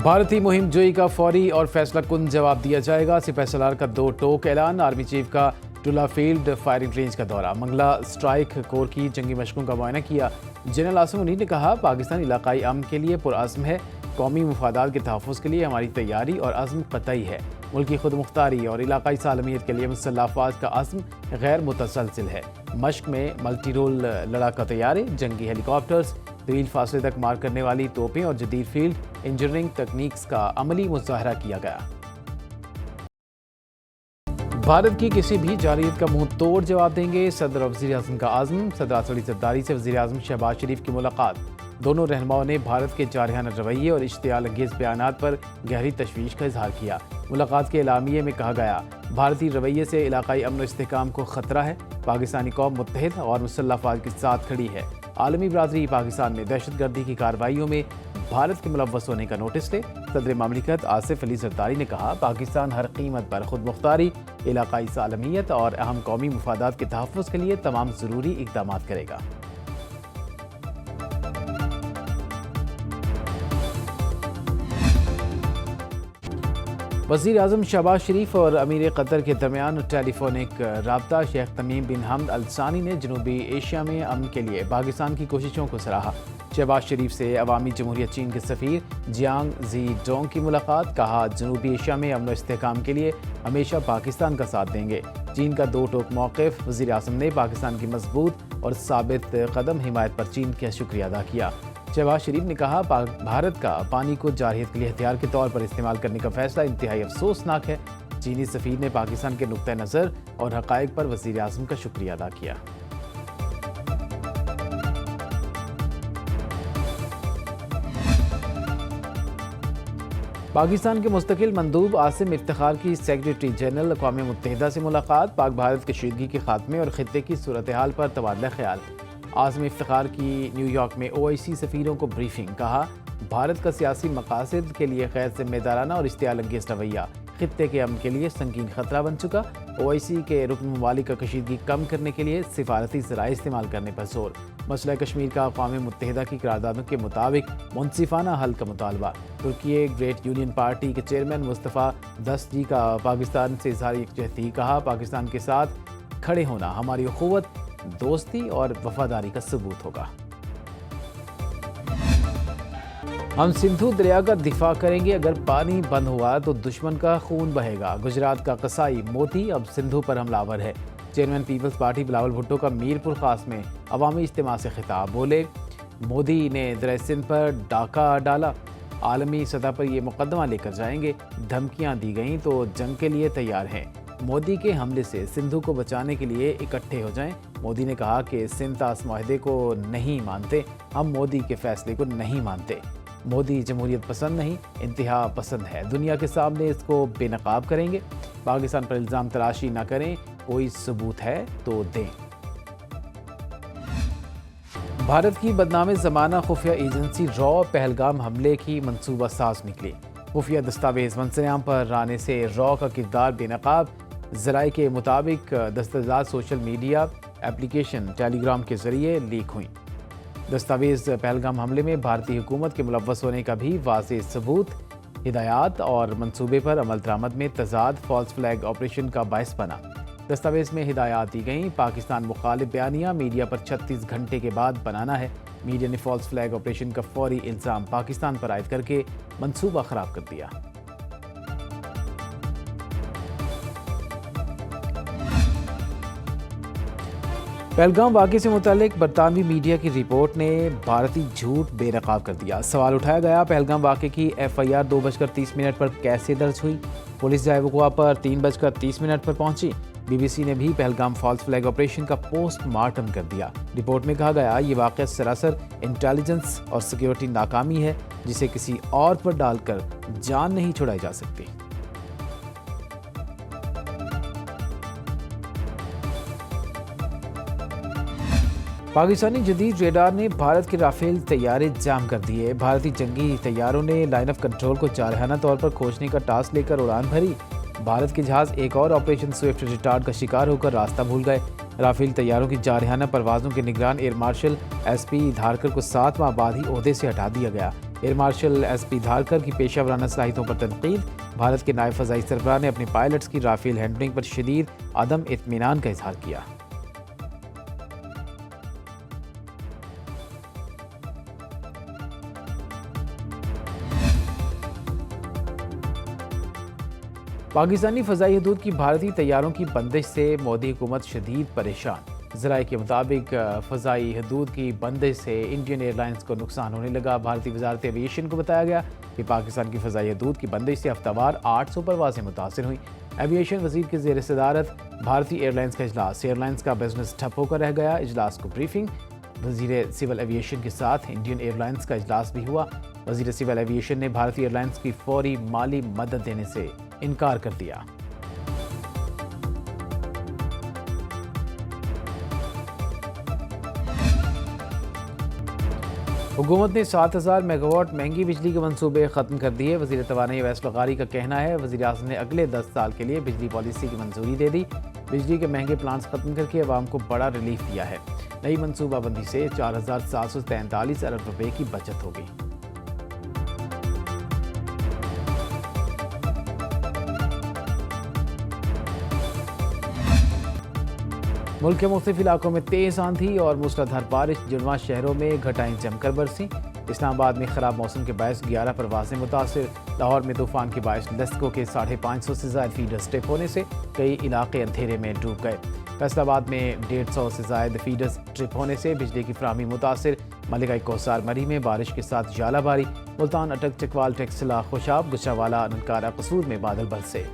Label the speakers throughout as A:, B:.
A: بھارتی مہم جوئی کا فوری اور فیصلہ کن جواب دیا جائے گا۔ سپہ سالار کا 2 ٹوک اعلان۔ آرمی چیف کا ٹولہ فیلڈ فائرنگ رینج کا دورہ۔ منگلا اسٹرائک کور کی جنگی مشقوں کا معائنہ کیا۔ جنرل عاصم منیر نے کہا، پاکستان علاقائی امن کے لیے پرعزم ہے۔ قومی مفادات کے تحفظ کے لیے ہماری تیاری اور عزم قطعی ہے۔ ملکی خود مختاری اور علاقائی سالمیت کے لیے مسلح افواج کا عزم غیر متزلزل ہے۔ مشق میں ملٹی رول لڑاکا طیارے، جنگی ہیلی کاپٹرز، طویل فاصلے تک مار کرنے والی توپیں اور جدید فیلڈ انجینئرنگ تکنیکس کا عملی مظاہرہ کیا گیا۔ بھارت کی کسی بھی جارحیت کا منہ توڑ جواب دیں گے، صدر اور وزیر اعظم کا عزم۔ صدر اسد زرداری سے وزیر اعظم شہباز شریف کی ملاقات۔ دونوں رہنماؤں نے بھارت کے جارحانہ رویے اور اشتعال انگیز بیانات پر گہری تشویش کا اظہار کیا۔ ملاقات کے اعلامیے میں کہا گیا، بھارتی رویے سے علاقائی امن و استحکام کو خطرہ ہے۔ پاکستانی قوم متحد اور مسلح افواج کے ساتھ کھڑی ہے۔ عالمی برادری پاکستان میں دہشت گردی کی کارروائیوں میں بھارت کے ملوث ہونے کا نوٹس لے۔ صدر مملکت آصف علی زرداری نے کہا، پاکستان ہر قیمت پر خود مختاری، علاقائی سالمیت اور اہم قومی مفادات کے تحفظ کے لیے تمام ضروری اقدامات کرے گا۔ وزیر اعظم شہباز شریف اور امیر قطر کے درمیان ٹیلی فونک رابطہ۔ شیخ تمیم بن حمد ال ثانی نے جنوبی ایشیا میں امن کے لیے پاکستان کی کوششوں کو سراہا۔ شہباز شریف سے عوامی جمہوریہ چین کے سفیر جیانگ زی ڈونگ کی ملاقات۔ کہا، جنوبی ایشیا میں امن و استحکام کے لیے ہمیشہ پاکستان کا ساتھ دیں گے۔ چین کا 2 ٹوک موقف۔ وزیر اعظم نے پاکستان کی مضبوط اور ثابت قدم حمایت پر چین کا شکریہ ادا کیا۔ شہباز شریف نے کہا، بھارت کا پانی کو جارحیت کے لیے ہتھیار کے طور پر استعمال کرنے کا فیصلہ انتہائی افسوسناک ہے۔ چینی سفیر نے پاکستان کے نقطہ نظر اور حقائق پر وزیر اعظم کا شکریہ ادا کیا۔ پاکستان کے مستقل مندوب عاصم افتخار کی سیکریٹری جنرل اقوام متحدہ سے ملاقات۔ پاک بھارت کشیدگی کے خاتمے اور خطے کی صورتحال پر تبادلہ خیال۔ عاصم افتخار کی نیو یارک میں OIC سفیروں کو بریفنگ۔ کہا، بھارت کا سیاسی مقاصد کے لیے غیر ذمہ دارانہ اور اشتعال انگیز رویہ خطے کے امن کے لیے سنگین خطرہ بن چکا۔ OIC کے رکن ممالک کا کشیدگی کم کرنے کے لیے سفارتی ذرائع استعمال کرنے پر زور۔ مسئلہ کشمیر کا اقوام متحدہ کی قراردادوں کے مطابق منصفانہ حل کا مطالبہ۔ ترکی گریٹ یونین پارٹی کے چیئرمین مصطفیٰ دستگی کا پاکستان سے اظہار یکجہتی۔ کہا، پاکستان کے ساتھ کھڑے ہونا ہماری اخوت، دوستی اور وفاداری کا ثبوت ہوگا۔ ہم سندھو دریا کا دفاع کریں گے، اگر پانی بند ہوا تو دشمن کا خون بہے گا۔ گجرات کا قصائی مودی اب سندھو پر حملہ آور ہے۔ چیئرمین پیپلز پارٹی بلاول بھٹو کا میرپور خاص میں عوامی اجتماع سے خطاب۔ بولے، مودی نے دریا سندھ پر ڈاکہ ڈالا، عالمی سطح پر یہ مقدمہ لے کر جائیں گے۔ دھمکیاں دی گئیں تو جنگ کے لیے تیار ہیں۔ مودی کے حملے سے سندھو کو بچانے کے لیے اکٹھے ہو جائیں۔ مودی نے کہا کہ سندھ طاس معاہدے کو نہیں مانتے، ہم مودی کے فیصلے کو نہیں مانتے۔ مودی جمہوریت پسند نہیں، انتہا پسند ہے۔ دنیا کے سامنے اس کو بے نقاب کریں گے۔ پاکستان پر الزام تراشی نہ کریں، کوئی ثبوت ہے تو دیں۔ بھارت کی بدنام زمانہ خفیہ ایجنسی را پہلگام حملے کی منصوبہ ساز نکلی۔ خفیہ دستاویز منظر عام پر آنے سے را کا کردار بے نقاب۔ ذرائع کے مطابق دستاویزات سوشل میڈیا ایپلیکیشن ٹیلی گرام کے ذریعے لیک ہوئیں۔ دستاویز پہلگام حملے میں بھارتی حکومت کے ملوث ہونے کا بھی واضح ثبوت۔ ہدایات اور منصوبے پر عمل درآمد میں تضاد فالس فلیگ آپریشن کا باعث بنا۔ دستاویز میں ہدایات دی گئیں، پاکستان مخالف بیانیہ میڈیا پر 36 گھنٹے کے بعد بنانا ہے۔ میڈیا نے فالس فلیگ آپریشن کا فوری الزام پاکستان پر عائد کر کے منصوبہ خراب کر دیا۔ پہلگام واقعے سے متعلق برطانوی میڈیا کی رپورٹ نے بھارتی جھوٹ بے نقاب کر دیا۔ سوال اٹھایا گیا، پہلگام واقعے کی FIR 2:30 پر کیسے درج ہوئی؟ پولیس جائے وقوع پر 3:30 پر پہنچی۔ BBC نے بھی پہلگام فالس فلیگ آپریشن کا پوسٹ مارٹم کر دیا۔ رپورٹ میں کہا گیا، یہ واقعہ سراسر انٹیلیجنس اور سیکیورٹی ناکامی ہے جسے کسی اور پر ڈال کر جان نہیں چھڑائی جا سکتی۔ پاکستانی جدید ریڈار نے بھارت کے رافیل طیارے جام کر دیے۔ بھارتی جنگی طیاروں نے لائن آف کنٹرول کو جارحانہ طور پر کھوجنے کا ٹاسک لے کر اڑان بھری۔ بھارت کے جہاز ایک اور آپریشن سوئفٹ ریٹارڈ کا شکار ہو کر راستہ بھول گئے۔ رافیل طیاروں کی جارحانہ پروازوں کے نگران ایئر مارشل SP دھارکر کو 7 ماہ بعد ہی عہدے سے ہٹا دیا گیا۔ ایئر مارشل ایس پی دھارکر کی پیشہ ورانہ صلاحیتوں پر تنقید۔ بھارت کے نائب فضائی سربراہ نے اپنے پائلٹس کی رافیل ہینڈلنگ پر شدید عدم اطمینان کا اظہار کیا۔ پاکستانی فضائی حدود کی بھارتی طیاروں کی بندش سے مودی حکومت شدید پریشان۔ ذرائع کے مطابق فضائی حدود کی بندش سے انڈین ایئر لائنز کو نقصان ہونے لگا۔ بھارتی وزارت ایوی ایشن کو بتایا گیا کہ پاکستان کی فضائی حدود کی بندش سے ہفتہ وار 800 پروازیں متاثر ہوئیں۔ ایوی ایشن وزیر کے زیر صدارت بھارتی ایئر لائنز کا اجلاس۔ ایئر لائنز کا بزنس ٹھپ ہو کر رہ گیا۔ اجلاس کو بریفنگ۔ وزیر سول ایوی ایشن کے ساتھ انڈین ایئر لائنز کا اجلاس بھی ہوا۔ وزیر سول ایوی ایشن نے بھارتی ایئر لائنز کی فوری مالی مدد دینے سے انکار کر دیا۔ حکومت نے 7000 میگا واٹ مہنگی بجلی کے منصوبے ختم کر دیے۔ وزیر توانائی اویس لغاری کا کہنا ہے وزیر اعظم نے اگلے 10 سال کے لیے بجلی پالیسی کی منظوری دے دی۔ بجلی کے مہنگے پلانٹس ختم کر کے عوام کو بڑا ریلیف دیا ہے۔ نئی منصوبہ بندی سے 4743 ارب روپے کی بچت ہوگی۔ ملک کے مختلف علاقوں میں تیز آندھی اور موسلادھار بارش۔ جڑواں شہروں میں گھٹائیں جم کر برسیں۔ اسلام آباد میں خراب موسم کے باعث 11 پروازیں متاثر۔ لاہور میں طوفان کے باعث لسکو کے 550 سے زائد فیڈرز ٹرپ ہونے سے کئی علاقے اندھیرے میں ڈوب گئے۔ فیصل آباد میں 150 سے زائد فیڈرز ٹرپ ہونے سے بجلی کی فراہمی متاثر۔ ملکہ کوثر مری میں بارش کے ساتھ ژالہ باری۔ ملتان اٹک چکوال ٹیکسلا خوشاب گجرانوالہ ننکارہ قصور میں بادل برسے۔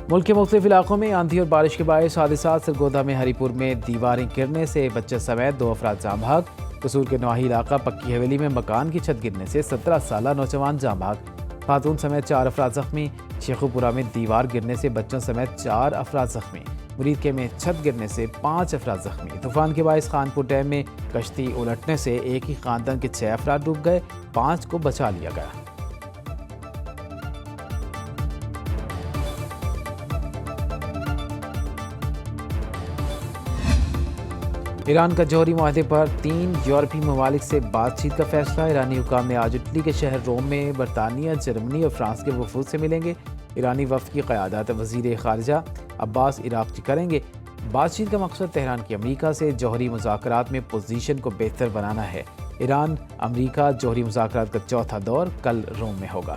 A: ملک کے مختلف علاقوں میں آندھی اور بارش کے باعث حادثات۔ سرگودا میں ہری پور میں دیواریں گرنے سے بچے سمیت 2 افراد جاں بحق۔ قصور کے نواحی علاقہ پکی حویلی میں مکان کی چھت گرنے سے 17 سالہ نوجوان جاں بحق۔ خاتون سمیت 4 افراد زخمی۔ شیخو پورہ میں دیوار گرنے سے بچوں سمیت 4 افراد زخمی۔ مرید کے میں چھت گرنے سے 5 افراد زخمی۔ طوفان کے باعث خانپور ڈیم میں کشتی الٹنے سے ایک ہی خاندان کے 6 افراد ڈوب گئے، 5 کو بچا لیا گیا۔ ایران کا جوہری معاہدے پر 3 یورپی ممالک سے بات چیت کا فیصلہ۔ ایرانی حکام نے آج اٹلی کے شہر روم میں برطانیہ، جرمنی اور فرانس کے وفود سے ملیں گے۔ ایرانی وفد کی قیادت وزیر خارجہ عباس عراقچی کریں گے۔ بات چیت کا مقصد تہران کی امریکہ سے جوہری مذاکرات میں پوزیشن کو بہتر بنانا ہے۔ ایران امریکہ جوہری مذاکرات کا چوتھا دور کل روم میں ہوگا۔